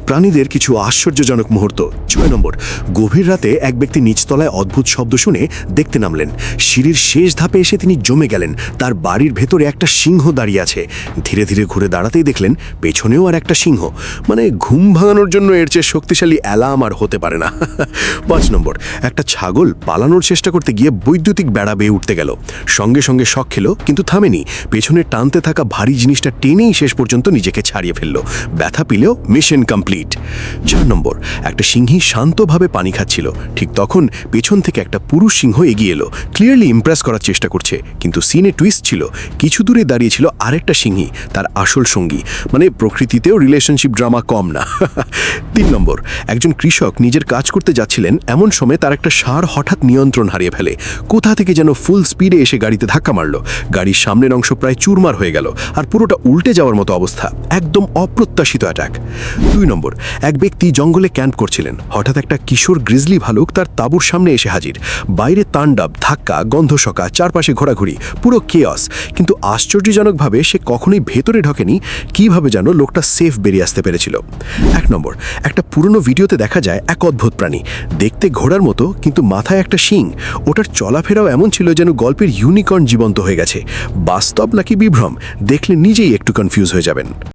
প্রাণীদের কিছু আশ্চর্যজনক মুহূর্ত। 6 নম্বর, গভীর রাতে এক ব্যক্তি নিচতলায় অদ্ভুত শব্দ শুনে দেখতে নামলেন। সিঁড়ির শেষ ধাপে এসে তিনি জমে গেলেন। তার বাড়ির ভেতরে একটা সিংহ দাঁড়িয়ে আছে। ধীরে ধীরে ঘুরে দাঁড়াতেই দেখলেন পেছনেও আর একটা সিংহ। মানে ঘুম ভাঙানোর জন্য এর চেয়ে শক্তিশালী অ্যালার্ম আর হতে পারে না। 5 নম্বর, একটা ছাগল পালানোর চেষ্টা করতে গিয়ে বৈদ্যুতিক বেড়া বেয়ে উঠতে গেল। সঙ্গে সঙ্গে শক খেলো, কিন্তু থামেনি। পেছনে টানতে থাকা ভারী জিনিসটা টেনেই শেষ পর্যন্ত নিজেকে ছাড়িয়ে ফেলল। ব্যথা পেলেও মিশন কমপ্লিট। 4 নম্বর, একটা সিংহী শান্তভাবে পানি খাচ্ছিল। ঠিক তখন পেছন থেকে একটা পুরুষ সিংহ এগিয়ে এলো। ক্লিয়ারলি ইমপ্রেস করার চেষ্টা করছে, কিন্তু সিনে টুইস্ট ছিল। কিছু দূরে দাঁড়িয়ে ছিল আরেকটা সিংহী, তার আসল সঙ্গী। মানে প্রকৃতিতেও রিলেশনশিপ ড্রামা কম না। 3 নম্বর, একজন কৃষক নিজের কাজ করতে যাচ্ছিলেন। এমন সময় তার একটা ষাঁড় হঠাৎ নিয়ন্ত্রণ হারিয়ে ফেলে। কোথা থেকে যেন ফুল স্পিডে এসে গাড়িতে ধাক্কা মারল। গাড়ির সামনের অংশ প্রায় চুরমার হয়ে গেল, আর পুরোটা উল্টে যাওয়ার মতো অবস্থা। একদম অপ্রত্যাশিত অ্যাটাক। 2 নম্বর, এক ব্যক্তি জঙ্গলে ক্যাম্প করছিলেন। হঠাৎ একটা কিশোর গ্রিজলি ভালুক তার তাঁবুর সামনে এসে হাজির। বাইরে তাণ্ডব, ধাক্কা, গন্ধশকা, চারপাশে ঘোরাঘুরি, পুরো কেয়স। কিন্তু আশ্চর্যজনকভাবে সে কখনোই ভেতরে ঢোকেনি। কিভাবে যেন লোকটা সেফ বেরিয়ে আসতে পেরেছিল। 1 নম্বর, একটা পুরনো ভিডিওতে দেখা যায় এক অদ্ভুত প্রাণী, দেখতে ঘোড়ার মতো, কিন্তু মাথায় একটা শিং। ওটার চলাফেরাও এমন ছিল যেন গল্পের ইউনিকর্ন জীবন্ত হয়ে গেছে। বাস্তব নাকি বিভ্রম, দেখলে নিজেই একটু কনফিউজ হয়ে যাবেন।